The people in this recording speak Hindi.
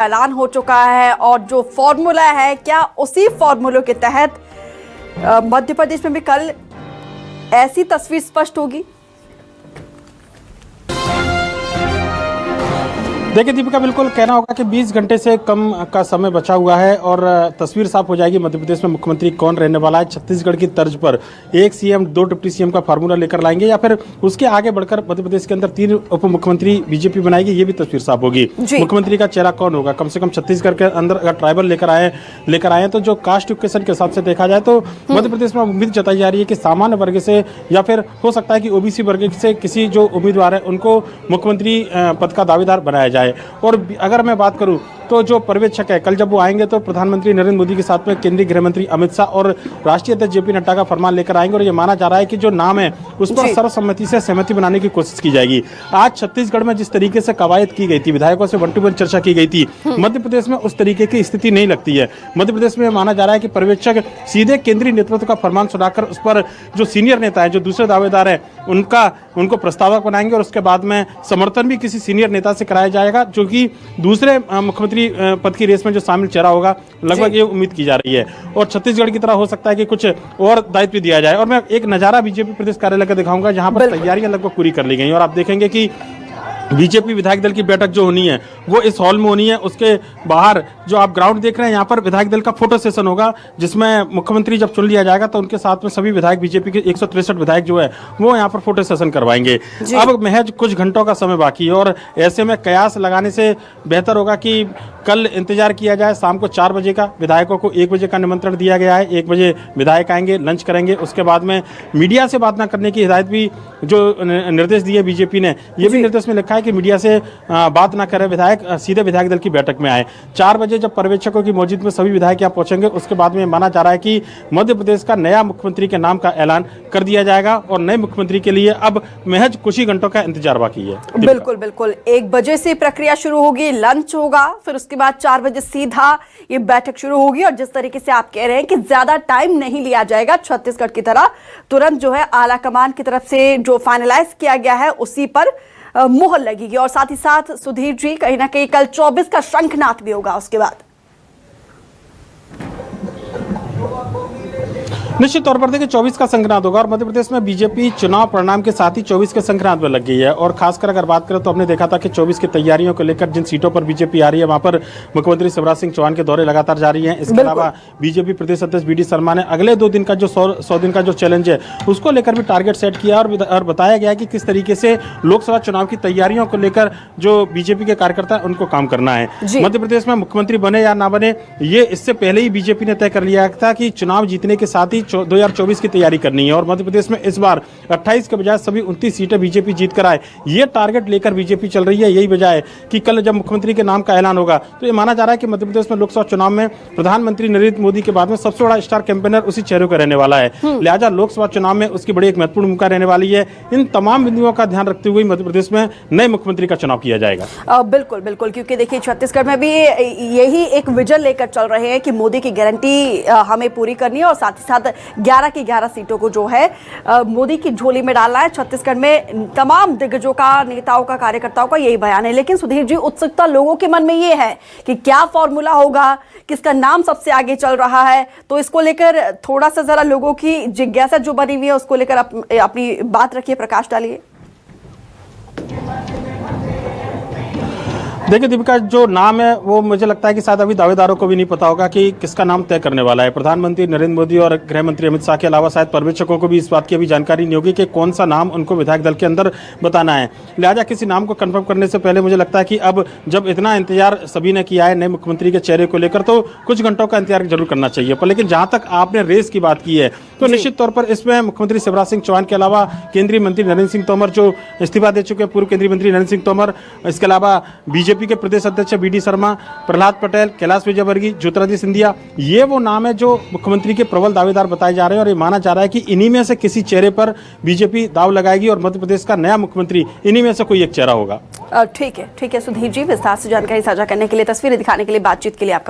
ऐलान हो चुका है और जो फॉर्मूला है क्या उसी फॉर्मूले के तहत मध्य प्रदेश में भी कल ऐसी तस्वीर स्पष्ट होगी? देखिए दीपिका, बिल्कुल कहना होगा कि 20 घंटे से कम का समय बचा हुआ है और तस्वीर साफ हो जाएगी मध्य प्रदेश में मुख्यमंत्री कौन रहने वाला है। छत्तीसगढ़ की तर्ज पर एक सीएम 2 डिप्टी सीएम का फार्मूला लेकर लाएंगे या फिर उसके आगे बढ़कर मध्य प्रदेश के अंदर 3 उप मुख्यमंत्री बीजेपी बनाएगी, ये भी तस्वीर साफ होगी। मुख्यमंत्री का चेहरा कौन होगा, कम से कम छत्तीसगढ़ के अंदर अगर ट्राइबल लेकर आए तो जो कास्ट इक्वेशन के हिसाब से देखा जाए तो मध्य प्रदेश में उम्मीद जताई जा रही है कि सामान्य वर्ग से या फिर हो सकता है कि ओबीसी वर्ग से किसी जो उम्मीदवार है उनको मुख्यमंत्री पद का दावेदार बनाया जाए। और अगर मैं बात करूं तो जो पर्यवेक्षक है, कल जब वो आएंगे तो प्रधानमंत्री नरेंद्र मोदी के साथ में केंद्रीय गृह मंत्री अमित शाह और राष्ट्रीय अध्यक्ष जेपी नड्डा का फरमान लेकर आएंगे और ये माना जा रहा है कि जो नाम है उस पर सर्वसम्मति से सहमति बनाने की कोशिश की जाएगी। आज छत्तीसगढ़ में जिस तरीके से कवायद की गई थी, विधायकों से 1-to-1 चर्चा की गई थी, मध्य प्रदेश में उस तरीके की स्थिति नहीं लगती है। मध्य प्रदेश में माना जा रहा है कि पर्यवेक्षक सीधे केंद्रीय नेतृत्व का फरमान सुनाकर उस पर जो सीनियर नेता है, जो दूसरे दावेदार है, उनको प्रस्तावक बनाएंगे और उसके बाद में समर्थन भी किसी सीनियर नेता से कराया जाएगा जो कि दूसरे मुख्यमंत्री पद की रेस में जो शामिल चेहरा होगा। लगभग ये उम्मीद की जा रही है और छत्तीसगढ़ की तरह हो सकता है कि कुछ और दायित्व दिया जाए। और मैं एक नजारा बीजेपी प्रदेश कार्यालय का दिखाऊंगा जहां पर तैयारियां लगभग पूरी कर ली गई और आप देखेंगे कि बीजेपी विधायक दल की बैठक जो होनी है वो इस हॉल में होनी है। उसके बाहर जो आप ग्राउंड देख रहे हैं, यहाँ पर विधायक दल का फोटो सेशन होगा जिसमें मुख्यमंत्री जब चुन लिया जाएगा तो उनके साथ में सभी विधायक, बीजेपी के 163 विधायक जो है वो यहाँ पर फोटो सेशन करवाएंगे। अब महज कुछ घंटों का समय बाकी है और ऐसे में कयास लगाने से बेहतर होगा कि कल इंतजार किया जाए। शाम को 4 बजे का, विधायकों को 1 बजे का निमंत्रण दिया गया है। 1 बजे विधायक आएंगे, लंच करेंगे, उसके बाद में मीडिया से बात न करने की हिदायत भी जो निर्देश दिए बीजेपी ने, ये भी निर्देश में लिखा है कि मीडिया से बात ना करे विधायक, सीधे विधायक दल की बैठक में आए। 4 बजे जब पर्यवेक्षकों की मौजूदगी में सभी विधायक यहाँ पहुंचेंगे उसके बाद में माना जा रहा है कि मध्य प्रदेश का नया मुख्यमंत्री के नाम का ऐलान कर दिया जाएगा और नए मुख्यमंत्री के लिए अब महज कुछ ही घंटों का इंतजार बाकी है। बिल्कुल बिल्कुल, 1 बजे से प्रक्रिया शुरू होगी, लंच होगा, फिर उसके बाद 4 बजे सीधा ये बैठक शुरू होगी। और जिस तरीके से आप कह रहे हैं कि ज्यादा टाइम नहीं लिया जाएगा छत्तीसगढ़ की तरह, तुरंत जो है आला कमान की तरफ से जो फाइनलाइज किया गया है उसी पर मुहर लगेगी। और साथ ही साथ सुधीर जी, कहीं ना कहीं कल 24 का शंखनाद भी होगा उसके बाद। निश्चित तौर पर देखिए 24 का संक्रांत होगा और मध्य प्रदेश में बीजेपी चुनाव परिणाम के साथ ही 24 के संक्रांत में लग गई है। और खासकर अगर बात करें तो हमने देखा था कि 24 की तैयारियों को लेकर जिन सीटों पर बीजेपी आ रही है वहां पर मुख्यमंत्री शिवराज सिंह चौहान के दौरे लगातार जारी हैं। इसके अलावा बीजेपी प्रदेश अध्यक्ष BD शर्मा ने अगले 2 दिन का जो 100 दिन का जो चैलेंज है उसको लेकर भी टारगेट सेट किया और बताया गया कि किस तरीके से लोकसभा चुनाव की तैयारियों को लेकर जो बीजेपी के कार्यकर्ता है उनको काम करना है। मध्य प्रदेश में मुख्यमंत्री बने या ना बने, ये इससे पहले ही बीजेपी ने तय कर लिया था कि चुनाव जीतने के साथ ही 2024 की तैयारी करनी है। और मध्य प्रदेश में इस बार 28 के बजाय सभी 29 सीटें बीजेपी जीत कर आए, ये टारगेट लेकर बीजेपी चल रही है। यही वजह है कि कल जब मुख्यमंत्री के नाम का ऐलान होगा तो ये माना जा रहा है कि मध्य प्रदेश में लोकसभा चुनाव में प्रधानमंत्री नरेंद्र मोदी के बाद में सबसे बड़ा स्टार कैंपेनर उसी चेहरे का रहने वाला है। लिहाजा लोकसभा चुनाव में उसकी बड़ी एक महत्वपूर्ण भूमिका रहने वाली है। इन तमाम बिंदुओं का ध्यान रखते हुए मध्य प्रदेश में नए मुख्यमंत्री का चुनाव किया जाएगा। बिल्कुल बिल्कुल, क्योंकि देखिए छत्तीसगढ़ में भी यही एक विजन लेकर चल रहे हैं कि मोदी की गारंटी हमें पूरी करनी है और साथ ही साथ 11 की 11 सीटों को जो है मोदी की झोली में डालना है। छत्तीसगढ़ में तमाम दिग्गजों का, नेताओं का, कार्यकर्ताओं का यही बयान है। लेकिन सुधीर जी, उत्सुकता लोगों के मन में ये है कि क्या फॉर्मूला होगा, किसका नाम सबसे आगे चल रहा है, तो इसको लेकर थोड़ा सा जरा लोगों की जिज्ञासा जो बनी हुई है उसको लेकर अपनी बात रखिए, प्रकाश डालिए। देखिए दीपिका, जो नाम है वो मुझे लगता है कि शायद अभी दावेदारों को भी नहीं पता होगा कि किसका नाम तय करने वाला है। प्रधानमंत्री नरेंद्र मोदी और गृह मंत्री अमित शाह के अलावा शायद पर्यवेक्षकों को भी इस बात की अभी जानकारी नहीं होगी कि कौन सा नाम उनको विधायक दल के अंदर बताना है। लिहाजा किसी नाम को कंफर्म करने से पहले मुझे लगता है कि अब जब इतना इंतजार सभी ने किया है नए मुख्यमंत्री के चेहरे को लेकर तो कुछ घंटों का इंतजार जरूर करना चाहिए। पर लेकिन जहां तक आपने रेस की बात की है तो निश्चित तौर पर इसमें मुख्यमंत्री शिवराज सिंह चौहान के अलावा केंद्रीय मंत्री नरेंद्र सिंह तोमर जो इस्तीफा दे चुके हैं, पूर्व केंद्रीय मंत्री नरेंद्र सिंह तोमर, इसके अलावा बीजेपी के प्रदेश अध्यक्ष BD शर्मा, प्रहलाद पटेल, कैलाश विजयवर्गीय, ज्योतिरादित्य सिंधिया, ये वो नाम है जो मुख्यमंत्री के प्रबल दावेदार बताए जा रहे हैं। और ये माना जा रहा है कि इन्हीं में से किसी चेहरे पर बीजेपी दाव लगाएगी और मध्य प्रदेश का नया मुख्यमंत्री इन्हीं में से कोई एक चेहरा होगा। ठीक है सुधीर जी, विस्तार से जानकारी साझा करने के लिए, तस्वीरें दिखाने के लिए, बातचीत के लिए आपका